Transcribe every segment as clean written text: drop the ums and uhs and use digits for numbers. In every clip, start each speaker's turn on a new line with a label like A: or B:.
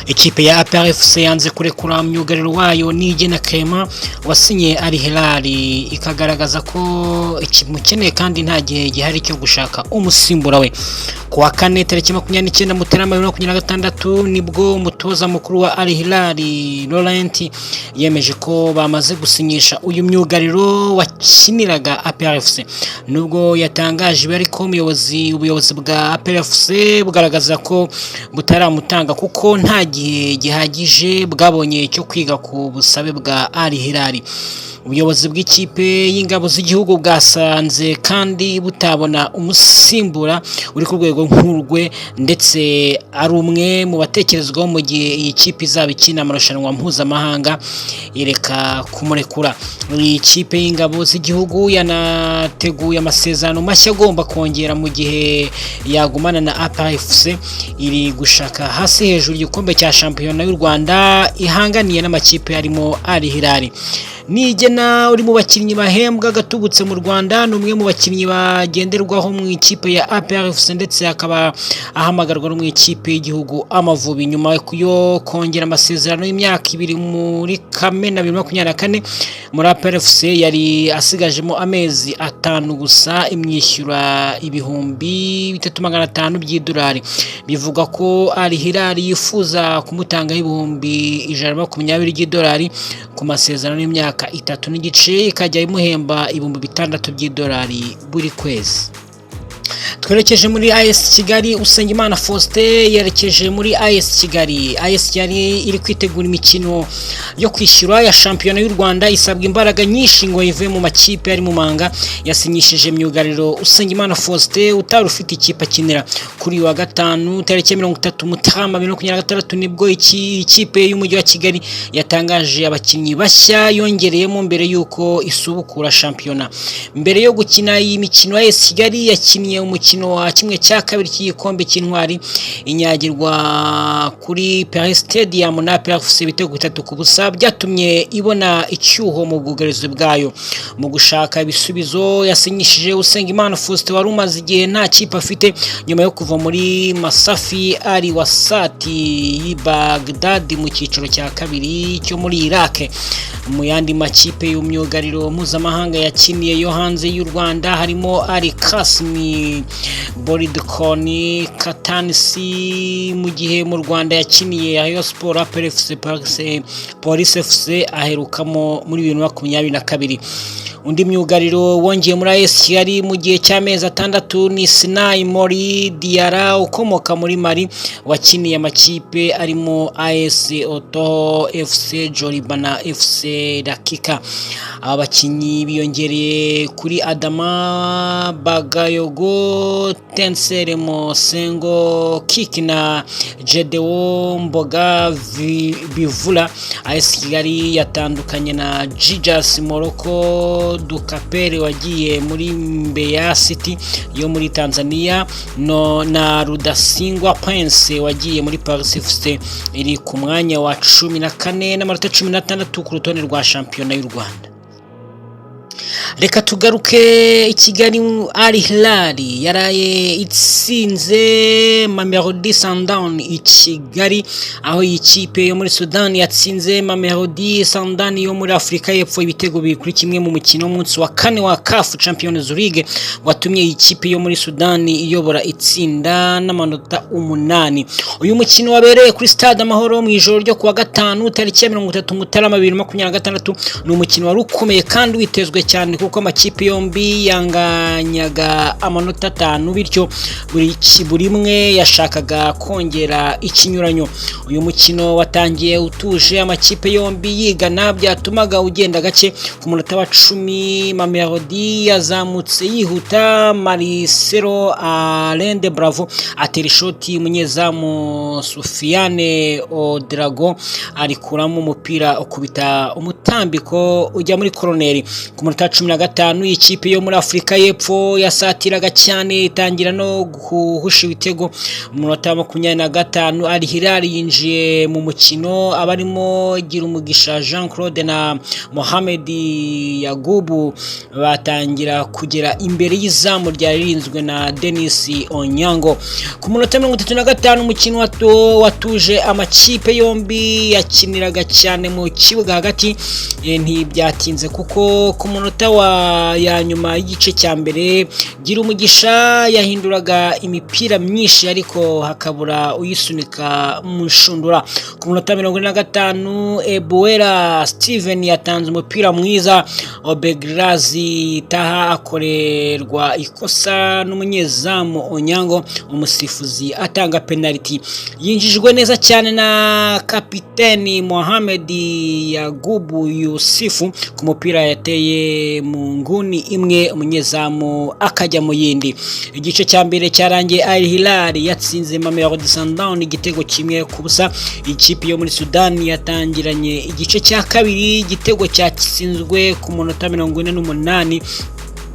A: Ikipe ya APR FC yanze kurekura myugariro wayo Nigena Clement wasinye ari HILAL ikagaragaza ko ikimukeneye kandi nta gihe gihari cyo gushaka umusimbura we. Kuwa kane tariki 29 Mutarama 2026 nibwo umutoza mukuru wa Al Hilal Laurent yemeje ko bamaze gusinyisha uyu myugariro wakiniraga APR FC. Nubwo yatangaje bari ko ubuyobozi bwa APR FC bugaragaza ko butaramutanga kuko nta gihe gihagije bwabonye cyo kwiga ku busabe bwa Al Hilal. Ubuyobozi bw'ikipe y'ingabo z'igihugu bwasanze kandi butabona umusimbura uri ku rwego nk'urwe ndetse ari umwe mu batekerezwaho mu gihe iyi kipe izaba ikina amarushanwa mpuzamahanga yereka kumurekura. Iyi kipe y'ingabo z'igihugu yanateguye amasezerano mashya agomba kongera mu gihe yagumana na APR FC iri gushaka hasi hejuru igikombe cya shampiyona y'u Rwanda ihanganiye n'amakipe harimo Al Hilal. Nigena uri mu bakinnyi bahembwa gatubutse mu Rwanda numwe mu bakinnyi bagenderwaho mu ikipe ya APR FC ndetse akaba ahamagarwa no mu ikipe y'igihugu Amavubi nyuma yo kongera amasezerano y'imyaka 2 muri Kamena 2024 muri APR FC yari asigajemo amezi 5 gusa imyishyura ibihumbi 3500 by'idolari. Bivuga ko Al Hilal yifuza kumutanga ibihumbi 120 by'idolari ku masezerano y'imyaka 3 n'igice ikajya imuhemba ibihumbi 6 by'idolari buri kwezi. Twerekeje muri AS Kigali. Usengimana Faustin yerekeje muri AS Kigali. AS Kigali iri kwitegura imikino yo kwishyura ya shampiyona y'u Rwanda isabwa imbaraga nyinshi ngo ive mu makipe ari mu manga. Yasinyishije myugariro Usengimana Faustin utari ufite ikipe akinira. Kuri wa gatanu tariki 30 Mutarama 2026 nibwo ikipe y'umujyi wa Kigali yatangaje abakinnyi bashya yongereyemo mbere yuko isubukura shampiyona. Mbere yo gukina iyi mikino AS Kigali yakinnye umukino wa kimwe cya kabiri cy'igikombe cy'intwari inyagirwa kuri Paris Stadium na APR FC ibitego 3 ku busa byatumye ibona icyuho mu bwugarizo bwayo. Mu gushaka ibisubizo yasinyishije Usengimana Faustin wari umaze igihe nta kipe afite nyuma yo kuva muri Masafi Ali Wasati Baghdad mu cyiciro cya kabiri cyo muri Iraq. Mu yandi makipe y'umyugariro mpuzamahanga yakiniye yo hanze y'u Rwanda harimo Ali Kasmi, Boridkoni, Katanisi. Mu gihe mu Rwanda yakiniye Ayo Sport, APR FC, Police FC aherukamo muri 2022. Undi myugariro wongeye muri AS Kigali mu gihe cy'amezi 6 ni Sinai Muri Diara ukomoka muri Mali wakiniye amakipe arimo AS Oto FC, Jolibana FC, Dakika. Abakinnyi biyongereye kuri Adama Bagayogo, Tensere Mosengo, Kikina, Jedeo Mboga Bivula. AS Kigali yatandukanye na Jijas Morocco Dukapere wagiye muri Mbeya City yo muri Tanzania na Rudasingwa Prince wagiye muri Paris FC iri ku mwanya wa 14 n'amanota 16 ku rutonde rwa shampiyona y'u Rwanda. Reka tugaruke i Kigali. Al Hilal yaraye itsinze Mamelodi Sundowns i Kigali, aho iyi kipe yo muri Sudan yatsinze Mamelodi Sundowns yo muri Afrika y'Epfo ibitego 2-1 mu mukino w'umunsi wa 4 wa CAF Champions League watumye iyi kipe yo muri Sudan iyobora itsinda n'amanota 8. Uyu mukino wabereye kuri Stade Amahoro mu ijoro ryo kuwa gatanu tariki 30 Mutarama 2026 ni umukino wari ukomeye kandi witezwe cyane kuko amakipe yombi yanganyaga amanota 5 bityo buri imwe yashakaga kongera ikinyuranyo. Uyu mukino watangiye utuje amakipe yombi yigana byatumaga ugenda gake. Ku munota wa 10 Mamelodi yazamutse yihuta, Marcelo Alende Bravo atera ishoti umunyezamu Soufiane Odrago arikuramo umupira ukubita umutambiko ujya muri koroneri. Ku munota 10 15 ikipe yo muri Afrika y'Epfo yasatiraga cyane itangira no guhusha ibitego mu minota 25 Al Hilal yinjiye mu mukino abarimo Girumugisha Jean Claude na Mohamed Yagubu batangira kugera imbere y'izamu ryarinzwe na Denis Onyango. Ku minota 35 umukino watuje amakipe yombi yakiniraga cyane mu kibuga hagati ntibyatinze kuko ku munota ya nyuma y'igice cya mbere Girumugisha yahinduraga imipira myinshi ariko hakabura uyisunika mu nshundura. Ku munota 45 Ebuera Steven yatanze umupira mwiza Obegrazi Taha akorerwa ikosa n'umunyezamu Onyango umusifuzi atanga penalty. Yinjijwe neza cyane na kapiteni Mohamed Yagubu Yusufu ku mupira yateye mu nguni imwe umunyezamu akajya mu yindi. Igice cya mbere cyarangiye Al Hilal yatsinze Mamelodi igitego kimwe ku busa. Ikipe yo muri Sudan yatangiranye igice cya kabiri igitego cyatsinzwe ku munota 48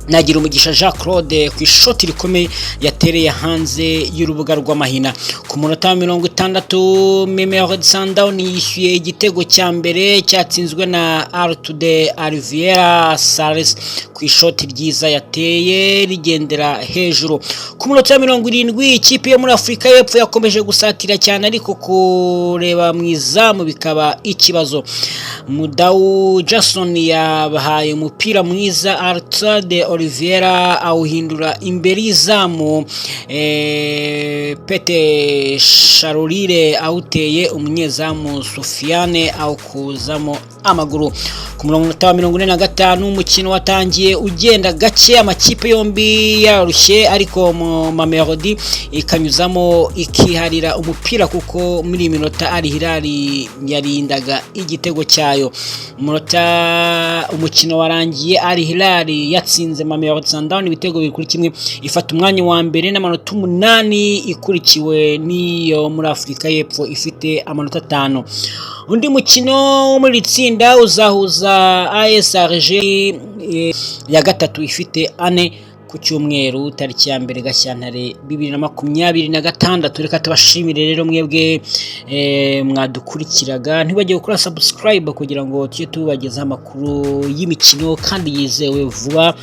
A: nagira umugisha Jean Claude ku ishoti rikomeye yatereye hanze y'urubuga rw'amahina. Ku munota 60 Mamelodi yishyuye igitego cya mbere cyatsinzwe na Artude Oliveira Sales ku ishoti ryiza yateye rigendera hejuru. Ku munota 70 ikipe yo muri Afrika y'Epfo yakomeje gusatira cyane ariko kureba mu izamu bikaba ikibazo. Mudau Jason yabahaye umupira mwiza Artude Oliveira awuhindura imbere y'izamu Pete Charolire awuteye umunyezamu Sofiane awukuzamo amaguru. Ku munota 45 umukino watangiye ugenda gake amakipe yombi yarushye ariko Mamelodi ikanyuzamo ikiharira umupira kuko muri minota Al Hilal yarindaga igitego cyayo. Umukino warangiye Al Hilal yatsinze Mamelodi ibitego 2-1 ifata umwanya wa mbere n'amanota 8 ikurikiwe n'iyo muri Afrika y'Epfo ifite amanota 5. Undi mukino wo muri tsinda uzahuza ASRG ya gatatu ifite 4 ku cyumweru tariki ya mbere Gashyantare 2026. Reka tubashimire rero mwebwe mwadukurikiraga ntibagiye gukora subscribe kugira ngo tujye tubageza amakuru y'imikino kandi yizewe vuba.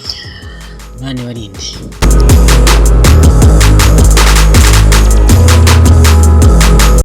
A: Mane barindi.